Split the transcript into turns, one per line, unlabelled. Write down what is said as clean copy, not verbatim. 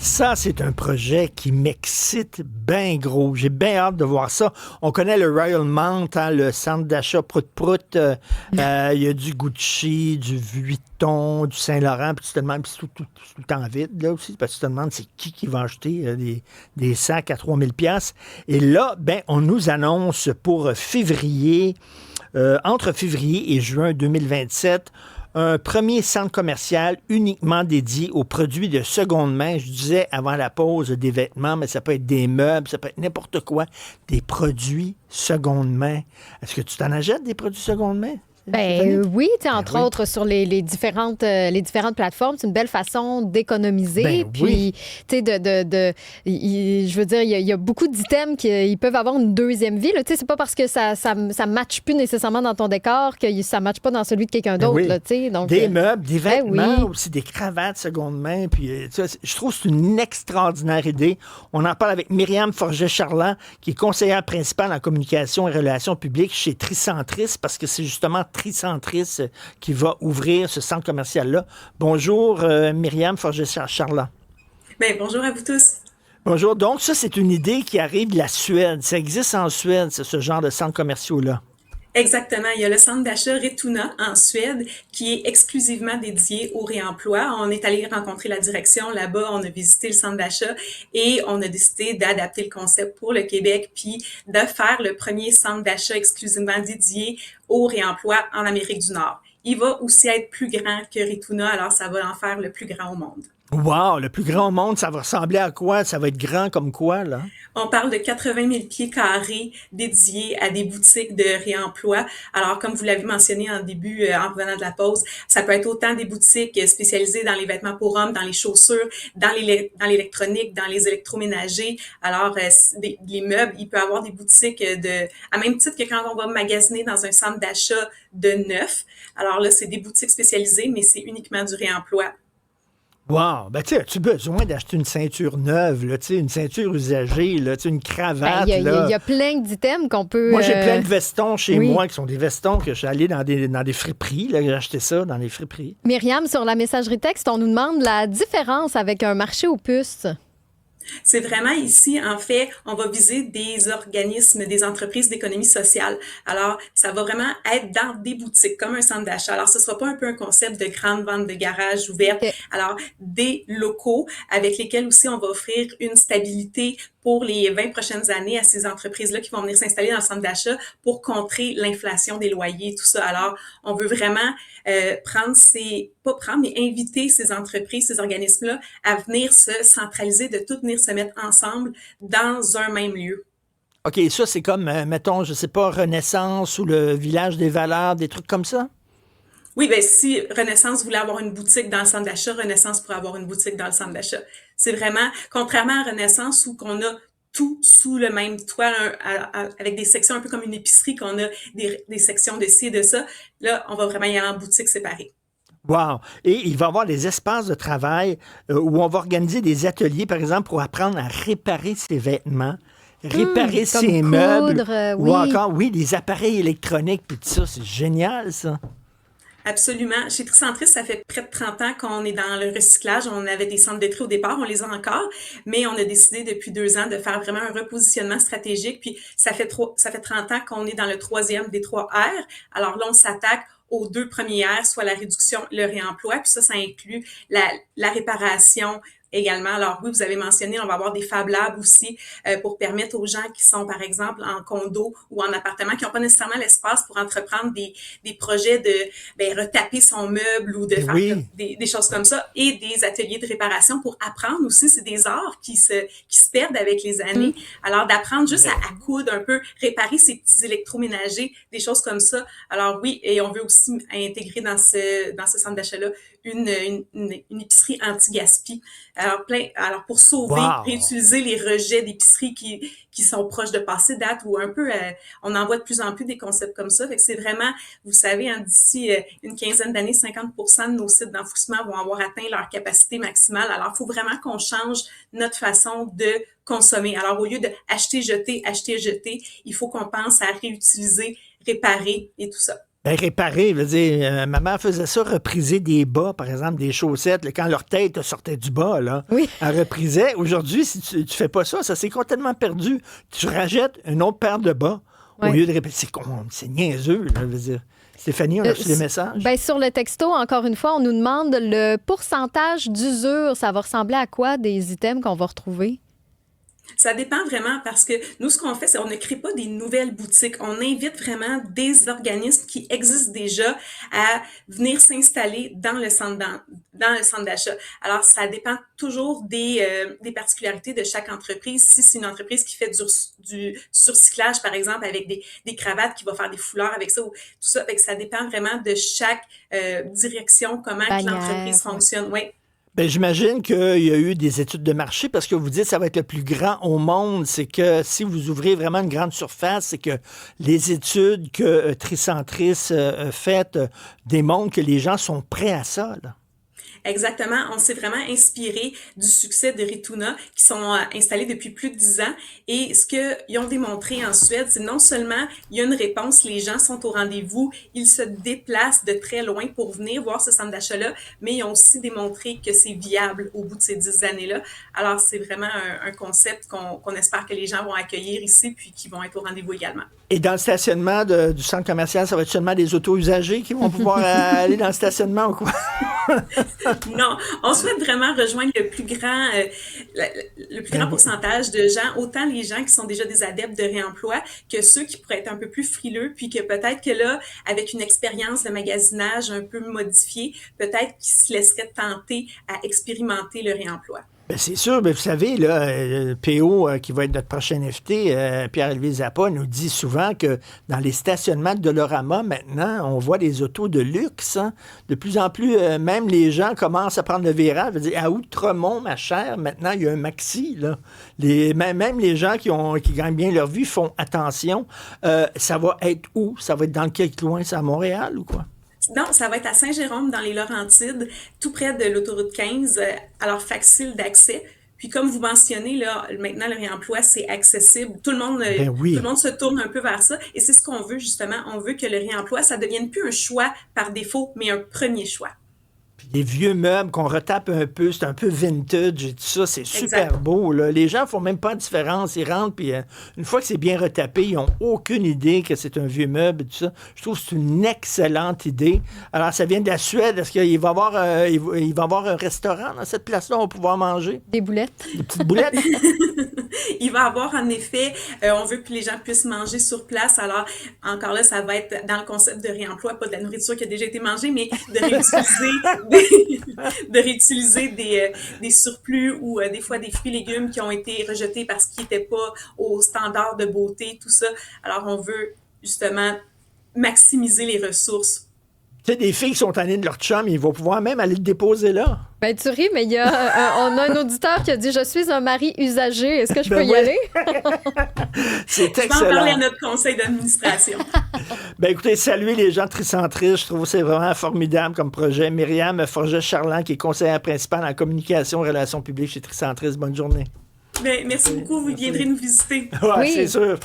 Ça, c'est un projet qui m'excite bien gros. J'ai bien hâte de voir ça. On connaît le Royal Mount, hein, le centre d'achat Prout-Prout. Il y a du Gucci, du Vuitton, du Saint-Laurent. Puis tu te demandes, puis c'est tout le temps vide, là aussi, parce que tu te demandes c'est qui va acheter des sacs à 3 000 piastres. Et là, ben, on nous annonce pour février, entre février et juin 2027, un premier centre commercial uniquement dédié aux produits de seconde main. Je disais avant la pause des vêtements, mais ça peut être des meubles, ça peut être n'importe quoi. Des produits seconde main. Est-ce que tu t'en achètes des produits seconde main?
Oui, entre autres sur les différentes plateformes, c'est une belle façon d'économiser. Puis, tu sais, je veux dire, il y a beaucoup d'items qui peuvent avoir une deuxième vie. Tu sais, c'est pas parce que ça matche plus nécessairement dans ton décor que ça matche pas dans celui de quelqu'un d'autre.
Oui.
Là, tu sais, donc,
des meubles, des vêtements,
oui.
aussi des cravates seconde main. Puis, je trouve que c'est une extraordinaire idée. On en parle avec Myriam Forget-Charland, qui est conseillère principale en communication et relations publiques chez Tricentris, parce que c'est justement Tricentris qui va ouvrir ce centre commercial-là. Bonjour, Myriam Forget-Charland.
Bien, bonjour à vous tous.
Bonjour. Donc, ça, c'est une idée qui arrive de la Suède. Ça existe en Suède, ce genre de centres commerciaux-là.
Exactement. Il y a le centre d'achat Retuna en Suède qui est exclusivement dédié au réemploi. On est allé rencontrer la direction là-bas, on a visité le centre d'achat et on a décidé d'adapter le concept pour le Québec puis de faire le premier centre d'achat exclusivement dédié au réemploi en Amérique du Nord. Il va aussi être plus grand que Retuna, alors ça va en faire le plus grand au monde.
Wow, le plus grand au monde, ça va ressembler à quoi? Ça va être grand comme quoi, là?
On parle de 80 000 pieds carrés dédiés à des boutiques de réemploi. Alors, comme vous l'avez mentionné en début, en revenant de la pause, ça peut être autant des boutiques spécialisées dans les vêtements pour hommes, dans les chaussures, dans l'électronique, dans les électroménagers. Alors, les meubles, il peut y avoir des boutiques à même titre que quand on va magasiner dans un centre d'achat de neuf. Alors là, c'est des boutiques spécialisées, mais c'est uniquement du réemploi.
Wow! Ben, tu sais, as-tu besoin d'acheter une ceinture neuve, là, une ceinture usagée, là, une cravate,
il
là?
y a plein d'items qu'on peut...
Moi, j'ai plein de vestons chez
oui.
moi qui sont des vestons que je suis allé dans des friperies, là, j'ai acheté ça dans les friperies.
Myriam, sur la messagerie texte, on nous demande la différence avec un marché aux puces.
C'est vraiment ici, en fait, on va viser des organismes, des entreprises d'économie sociale. Alors, ça va vraiment être dans des boutiques, comme un centre d'achat. Alors, ce sera pas un peu un concept de grande vente de garage ouverte.
Okay.
Alors, des locaux avec lesquels aussi on va offrir une stabilité pour les 20 prochaines années à ces entreprises-là qui vont venir s'installer dans le centre d'achat pour contrer l'inflation des loyers, tout ça. Alors, on veut vraiment mais inviter ces entreprises, ces organismes-là à venir se centraliser, de tout venir se mettre ensemble dans un même lieu.
OK, ça, c'est comme, mettons, je sais pas, Renaissance ou le Village des Valeurs, des trucs comme ça?
Oui, ben si Renaissance voulait avoir une boutique dans le centre d'achat, Renaissance pourrait avoir une boutique dans le centre d'achat. C'est vraiment, contrairement à Renaissance où qu'on a tout sous le même toit, avec des sections un peu comme une épicerie, qu'on a des sections de ci et de ça, là, on va vraiment y aller en boutique séparée.
Wow! Et il va y avoir des espaces de travail où on va organiser des ateliers, par exemple, pour apprendre à réparer ses vêtements, réparer ses meubles,
oui.
ou encore, oui, des appareils électroniques, puis tout ça. C'est génial, ça.
Absolument. Chez Tricentris, ça fait près de 30 ans qu'on est dans le recyclage. On avait des centres de tri au départ, on les a encore, mais on a décidé depuis 2 ans de faire vraiment un repositionnement stratégique. Puis ça fait 30 ans qu'on est dans le troisième des 3 R. Alors là, on s'attaque aux 2 premiers R, soit la réduction, le réemploi. Puis ça inclut la réparation également. Alors oui, vous avez mentionné, on va avoir des Fab Labs aussi pour permettre aux gens qui sont, par exemple, en condo ou en appartement, qui n'ont pas nécessairement l'espace pour entreprendre des projets de retaper son meuble ou de faire des choses comme ça, et des ateliers de réparation pour apprendre aussi. C'est des arts qui se perdent avec les années. Alors, d'apprendre juste à coudre un peu, réparer ses petits électroménagers, des choses comme ça. Alors oui, et on veut aussi intégrer dans ce centre d'achat-là une épicerie anti-gaspi. Alors pour sauver, réutiliser les rejets d'épicerie qui sont proches de passer date, ou un peu, on en voit de plus en plus des concepts comme ça. Fait que c'est vraiment, vous savez, d'ici une quinzaine d'années, 50% de nos sites d'enfouissement vont avoir atteint leur capacité maximale. Alors, il faut vraiment qu'on change notre façon de consommer. Alors, au lieu de acheter, jeter, il faut qu'on pense à réutiliser, réparer et tout ça.
Ben, réparer, je veux dire, ma mère faisait ça, repriser des bas, par exemple, des chaussettes, là, quand leur tête sortait du bas, là.
Oui.
Elle reprisait. Aujourd'hui, si tu fais pas ça, ça s'est complètement perdu. Tu rajettes une autre paire de bas au lieu de répéter. C'est niaiseux, là, je veux dire. Stéphanie, on a reçu des messages?
Ben, sur le texto, encore une fois, on nous demande le pourcentage d'usure. Ça va ressembler à quoi des items qu'on va retrouver?
Ça dépend vraiment parce que nous, ce qu'on fait, c'est on ne crée pas des nouvelles boutiques. On invite vraiment des organismes qui existent déjà à venir s'installer dans le centre d'achat. Alors, ça dépend toujours des particularités de chaque entreprise. Si c'est une entreprise qui fait du surcyclage, par exemple, avec des cravates, qui va faire des foulards avec ça, ou tout ça, fait que ça dépend vraiment de chaque direction, comment que l'entreprise fonctionne. Oui.
Ben, j'imagine qu'il y a eu des études de marché parce que vous dites que ça va être le plus grand au monde. C'est que si vous ouvrez vraiment une grande surface, c'est que les études que Tricentris a faites démontrent que les gens sont prêts à ça, là.
Exactement. On s'est vraiment inspiré du succès de Rituna, qui sont installés depuis plus de 10 ans. Et ce qu'ils ont démontré en Suède, c'est non seulement il y a une réponse, les gens sont au rendez-vous, ils se déplacent de très loin pour venir voir ce centre d'achat-là, mais ils ont aussi démontré que c'est viable au bout de ces 10 années-là. Alors, c'est vraiment un concept qu'on espère que les gens vont accueillir ici, puis qui vont être au rendez-vous également.
Et dans le stationnement du centre commercial, ça va être seulement des autos usagés qui vont pouvoir aller dans le stationnement ou quoi?
Non, on souhaite vraiment rejoindre le plus grand pourcentage de gens, autant les gens qui sont déjà des adeptes de réemploi que ceux qui pourraient être un peu plus frileux, puis que peut-être que là, avec une expérience de magasinage un peu modifiée, peut-être qu'ils se laisseraient tenter à expérimenter le réemploi.
Ben c'est sûr, mais vous savez, là, le PO qui va être notre prochain invité, Pierre-Élevé Zappa, nous dit souvent que dans les stationnements de Dolorama, maintenant, on voit des autos de luxe. Hein. De plus en plus, même les gens commencent à prendre le virage. Je veux dire, à Outremont, ma chère, maintenant, il y a un maxi. Là. Même les gens qui gagnent bien leur vie font attention. Ça va être où? Ça va être dans quel coin? C'est à Montréal ou quoi?
Non, ça va être à Saint-Jérôme, dans les Laurentides, tout près de l'autoroute 15, alors facile d'accès. Puis comme vous mentionnez, là, maintenant, le réemploi, c'est accessible. Tout le monde se tourne un peu vers ça. Et c'est ce qu'on veut, justement. On veut que le réemploi, ça devienne plus un choix par défaut, mais un premier choix.
Les vieux meubles qu'on retape un peu, c'est un peu vintage et tout ça, c'est super beau. Là. Les gens font même pas de différence. Ils rentrent, puis une fois que c'est bien retapé, ils n'ont aucune idée que c'est un vieux meuble et tout ça. Je trouve que c'est une excellente idée. Alors, ça vient de la Suède. Est-ce qu'il va y avoir, il va y avoir un restaurant dans cette place-là où on va pouvoir manger?
Des boulettes.
Des petites boulettes?
Il va y avoir, en effet, on veut que les gens puissent manger sur place. Alors, encore là, ça va être dans le concept de réemploi, pas de la nourriture qui a déjà été mangée, mais de réutiliser des surplus ou des fois des fruits et légumes qui ont été rejetés parce qu'ils n'étaient pas aux standards de beauté, tout ça. Alors, on veut justement maximiser les ressources.
Tu sais, des filles qui sont tannées de leur chum, ils vont pouvoir même aller le déposer là.
Ben, tu ris, mais on a un auditeur qui a dit « Je suis un mari usagé. Est-ce que je peux y aller? »
C'est excellent.
Je vais en parler à notre conseil d'administration.
Ben écoutez, saluez les gens de Tricentris. Je trouve que c'est vraiment formidable comme projet. Myriam Forget-Charland, qui est conseillère principale en communication et relations publiques chez Tricentris. Bonne journée.
Ben, merci beaucoup. Vous viendrez nous visiter.
Ouais, oui. C'est sûr.